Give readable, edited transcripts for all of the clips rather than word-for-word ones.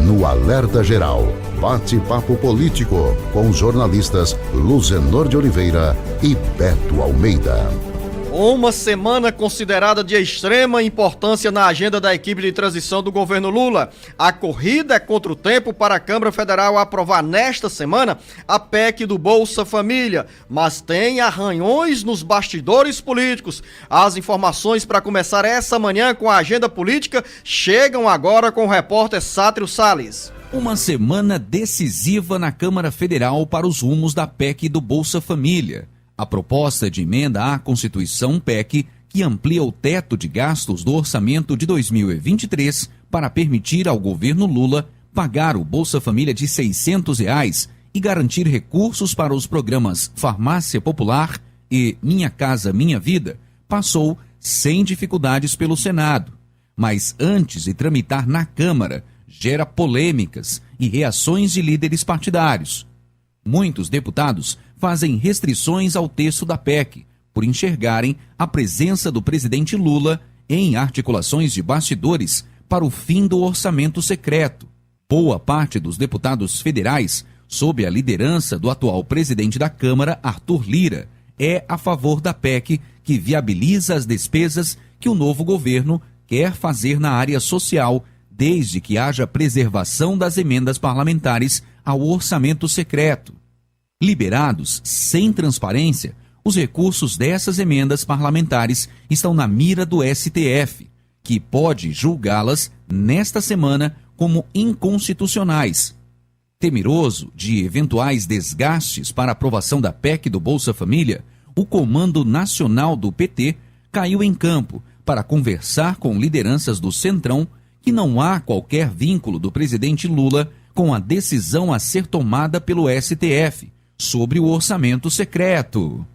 no Alerta Geral, bate-papo político com os jornalistas Luzenor de Oliveira e Beto Almeida. Uma semana considerada de extrema importância na agenda da equipe de transição do governo Lula. A corrida é contra o tempo para a Câmara Federal aprovar nesta semana a PEC do Bolsa Família, mas tem arranhões nos bastidores políticos. As informações para começar essa manhã com a agenda política chegam agora com o repórter Sátiro Salles. Uma semana decisiva na Câmara Federal para os rumos da PEC do Bolsa Família. A proposta de emenda à Constituição PEC, que amplia o teto de gastos do orçamento de 2023 para permitir ao governo Lula pagar o Bolsa Família de R$ 600 e garantir recursos para os programas Farmácia Popular e Minha Casa Minha Vida, passou sem dificuldades pelo Senado. Mas antes de tramitar na Câmara, gera polêmicas e reações de líderes partidários. Muitos deputados fazem restrições ao texto da PEC, por enxergarem a presença do presidente Lula em articulações de bastidores para o fim do orçamento secreto. Boa parte dos deputados federais, sob a liderança do atual presidente da Câmara, Arthur Lira, é a favor da PEC que viabiliza as despesas que o novo governo quer fazer na área social, desde que haja preservação das emendas parlamentares ao orçamento secreto. Liberados sem transparência, os recursos dessas emendas parlamentares estão na mira do STF, que pode julgá-las nesta semana como inconstitucionais. Temeroso de eventuais desgastes para a aprovação da PEC do Bolsa Família, o Comando Nacional do PT caiu em campo para conversar com lideranças do Centrão que não há qualquer vínculo do presidente Lula com a decisão a ser tomada pelo STF sobre o orçamento secreto.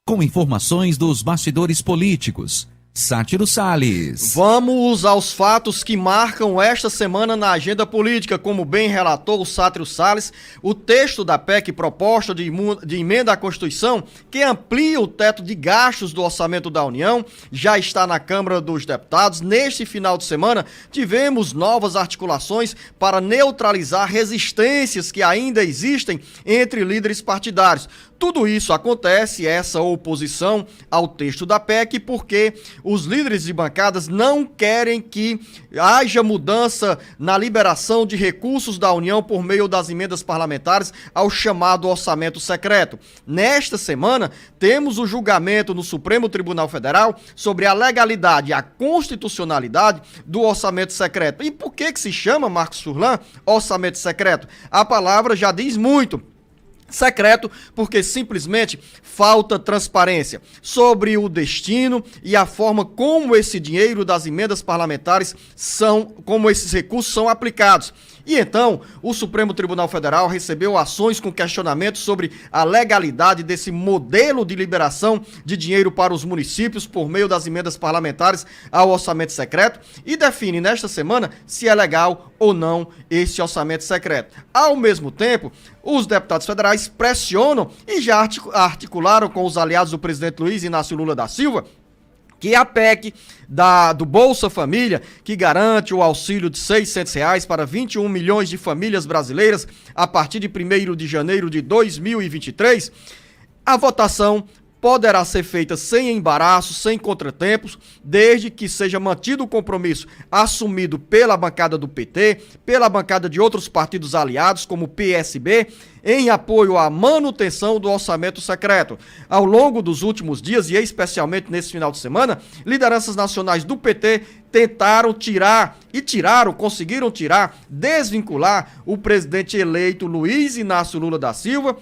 Com informações dos bastidores políticos, Sátiro Salles. Vamos aos fatos que marcam esta semana na agenda política. Como bem relatou o Sátiro Salles, o texto da PEC proposta de emenda à Constituição, que amplia o teto de gastos do orçamento da União, já está na Câmara dos Deputados. Neste final de semana, tivemos novas articulações para neutralizar resistências que ainda existem entre líderes partidários. Tudo isso acontece, essa oposição ao texto da PEC, porque os líderes de bancadas não querem que haja mudança na liberação de recursos da União por meio das emendas parlamentares ao chamado orçamento secreto. Nesta semana, temos o julgamento no Supremo Tribunal Federal sobre a legalidade e a constitucionalidade do orçamento secreto. E por que se chama, Marcos Furlan, orçamento secreto? A palavra já diz muito. Secreto porque simplesmente falta transparência sobre o destino e a forma como esse dinheiro das emendas parlamentares como esses recursos são aplicados. E então, o Supremo Tribunal Federal recebeu ações com questionamentos sobre a legalidade desse modelo de liberação de dinheiro para os municípios por meio das emendas parlamentares ao orçamento secreto e define nesta semana se é legal ou não esse orçamento secreto. Ao mesmo tempo, os deputados federais pressionam e já articularam com os aliados do presidente Luiz Inácio Lula da Silva que a PEC do Bolsa Família, que garante o auxílio de R$ 600 para 21 milhões de famílias brasileiras a partir de 1º de janeiro de 2023, a votação poderá ser feita sem embaraço, sem contratempos, desde que seja mantido o compromisso assumido pela bancada do PT, pela bancada de outros partidos aliados, como o PSB, em apoio à manutenção do orçamento secreto. Ao longo dos últimos dias, e especialmente nesse final de semana, lideranças nacionais do PT conseguiram tirar, desvincular o presidente eleito Luiz Inácio Lula da Silva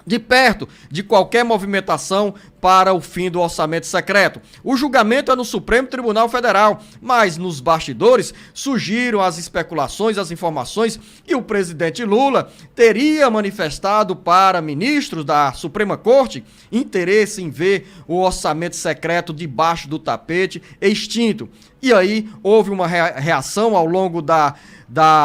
de perto de qualquer movimentação para o fim do orçamento secreto. O julgamento é no Supremo Tribunal Federal, mas nos bastidores surgiram as especulações, as informações que o presidente Lula teria manifestado para ministros da Suprema Corte interesse em ver o orçamento secreto debaixo do tapete extinto. E aí houve uma reação ao longo da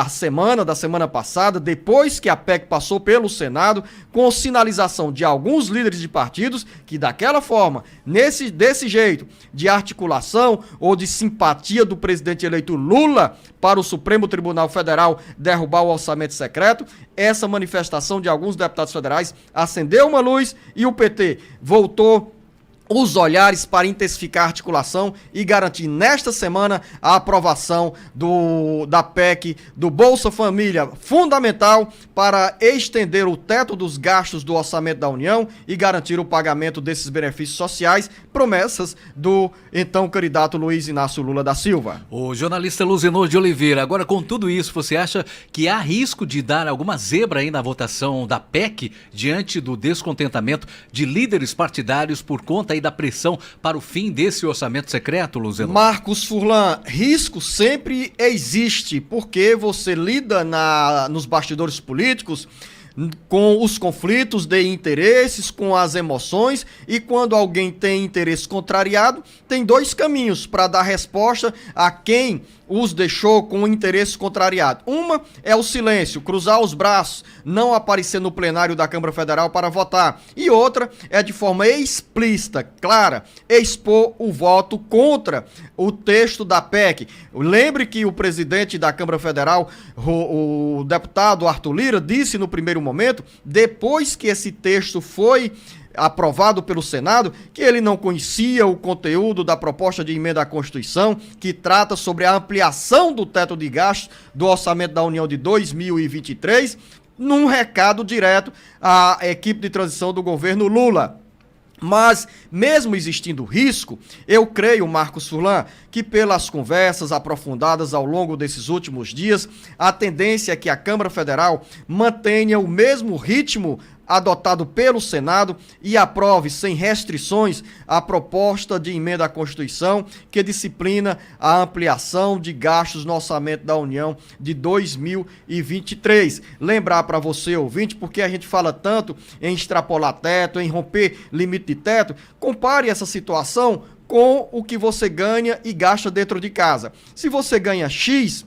semana passada, depois que a PEC passou pelo Senado, com sinalização de alguns líderes de partidos que daquela forma, desse jeito de articulação ou de simpatia do presidente eleito Lula para o Supremo Tribunal Federal derrubar o orçamento secreto, essa manifestação de alguns deputados federais acendeu uma luz e o PT voltou os olhares para intensificar a articulação e garantir nesta semana a aprovação da PEC do Bolsa Família, fundamental para estender o teto dos gastos do orçamento da União e garantir o pagamento desses benefícios sociais, promessas do então candidato Luiz Inácio Lula da Silva. O jornalista Luzenor de Oliveira, agora com tudo isso, você acha que há risco de dar alguma zebra aí na votação da PEC diante do descontentamento de líderes partidários por conta aí da pressão para o fim desse orçamento secreto, Luzenor? Marcos Furlan, risco sempre existe, porque você lida nos bastidores políticos com os conflitos de interesses, com as emoções, e quando alguém tem interesse contrariado, tem dois caminhos para dar resposta a quem os deixou com o interesse contrariado. Uma é o silêncio, cruzar os braços, não aparecer no plenário da Câmara Federal para votar. E outra é de forma explícita, clara, expor o voto contra o texto da PEC. Lembre que o presidente da Câmara Federal, o deputado Arthur Lira, disse no primeiro momento, depois que esse texto foi aprovado pelo Senado, que ele não conhecia o conteúdo da proposta de emenda à Constituição, que trata sobre a ampliação do teto de gastos do Orçamento da União de 2023, num recado direto à equipe de transição do governo Lula. Mas, mesmo existindo risco, eu creio, Marcos Furlan, que pelas conversas aprofundadas ao longo desses últimos dias, a tendência é que a Câmara Federal mantenha o mesmo ritmo adotado pelo Senado e aprove sem restrições a proposta de emenda à Constituição que disciplina a ampliação de gastos no orçamento da União de 2023. Lembrar para você, ouvinte, porque a gente fala tanto em extrapolar teto, em romper limite de teto, compare essa situação com o que você ganha e gasta dentro de casa. Se você ganha X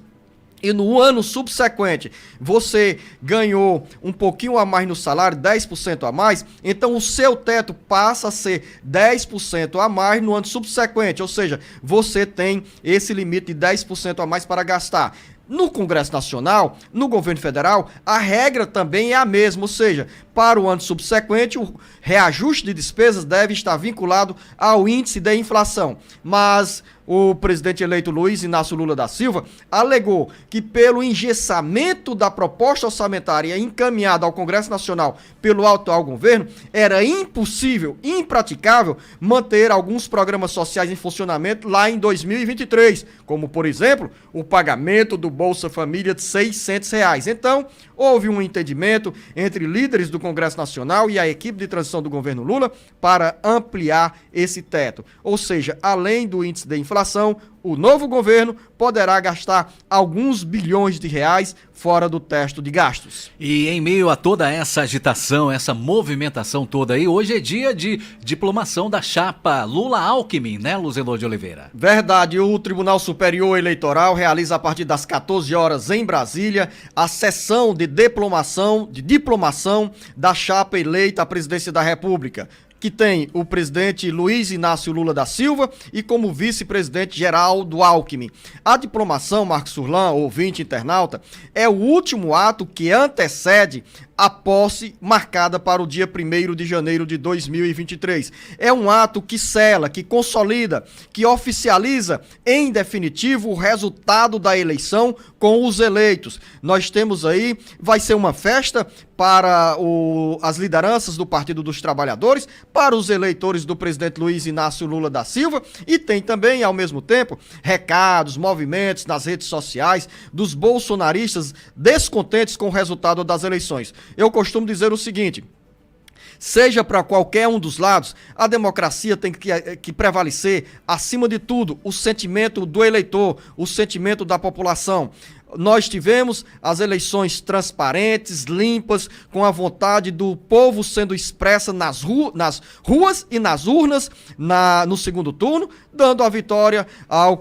e no ano subsequente você ganhou um pouquinho a mais no salário, 10% a mais, então o seu teto passa a ser 10% a mais no ano subsequente, ou seja, você tem esse limite de 10% a mais para gastar. No Congresso Nacional, no governo federal, a regra também é a mesma, ou seja, para o ano subsequente, o reajuste de despesas deve estar vinculado ao índice de inflação. Mas o presidente eleito Luiz Inácio Lula da Silva alegou que pelo engessamento da proposta orçamentária encaminhada ao Congresso Nacional pelo atual governo, era impossível, impraticável, manter alguns programas sociais em funcionamento lá em 2023, como, por exemplo, o pagamento do Bolsa Família de R$600. Então, houve um entendimento entre líderes do Congresso Nacional e a equipe de transição do governo Lula para ampliar esse teto. Ou seja, além do índice de inflação, o novo governo poderá gastar alguns bilhões de reais fora do teto de gastos. E em meio a toda essa agitação, essa movimentação toda aí, hoje é dia de diplomação da chapa Lula-Alckmin, né, Luzenor de Oliveira? Verdade, o Tribunal Superior Eleitoral realiza a partir das 14 horas em Brasília a sessão de diplomação da chapa eleita à presidência da República, que tem o presidente Luiz Inácio Lula da Silva e como vice-presidente Geraldo Alckmin. A diplomação, Marcos Furlan, ouvinte internauta, é o último ato que antecede a posse marcada para o dia 1º de janeiro de 2023. É um ato que sela, que consolida, que oficializa em definitivo o resultado da eleição com os eleitos. Nós temos aí, vai ser uma festa para as lideranças do Partido dos Trabalhadores, para os eleitores do presidente Luiz Inácio Lula da Silva, e tem também, ao mesmo tempo, recados, movimentos nas redes sociais dos bolsonaristas descontentes com o resultado das eleições. Eu costumo dizer o seguinte: seja para qualquer um dos lados, a democracia tem que prevalecer, acima de tudo, o sentimento do eleitor, o sentimento da população. nós tivemos as eleições transparentes, limpas, com a vontade do povo sendo expressa nas ruas e nas urnas no segundo turno, dando a vitória ao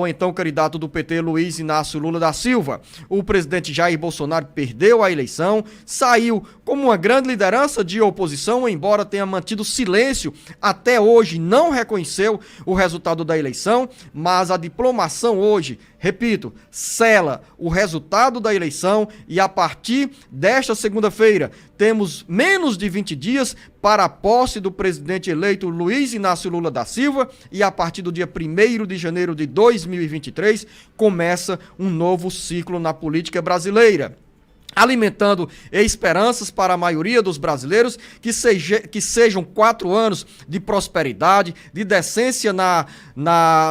então candidato do PT, Luiz Inácio Lula da Silva. O presidente Jair Bolsonaro perdeu a eleição, saiu como uma grande liderança de oposição, embora tenha mantido silêncio até hoje, não reconheceu o resultado da eleição, mas a diplomação hoje, repito, sela o resultado da eleição e a partir desta segunda-feira temos menos de 20 dias para a posse do presidente eleito Luiz Inácio Lula da Silva e a partir do dia 1º de janeiro de 2023 começa um novo ciclo na política brasileira, alimentando esperanças para a maioria dos brasileiros que sejam 4 anos de prosperidade, de decência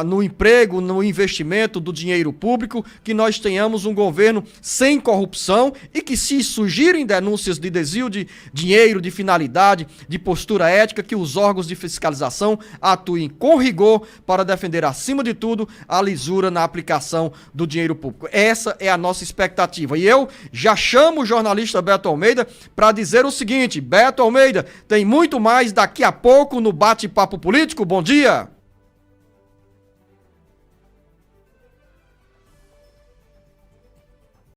no emprego, no investimento do dinheiro público, que nós tenhamos um governo sem corrupção e que, se surgirem denúncias de desvio de dinheiro, de finalidade, de postura ética, que os órgãos de fiscalização atuem com rigor para defender, acima de tudo, a lisura na aplicação do dinheiro público. Essa é a nossa expectativa. E eu já chamo o jornalista Beto Almeida para dizer o seguinte: Beto Almeida, tem muito mais daqui a pouco no Bate-Papo Político. Bom dia!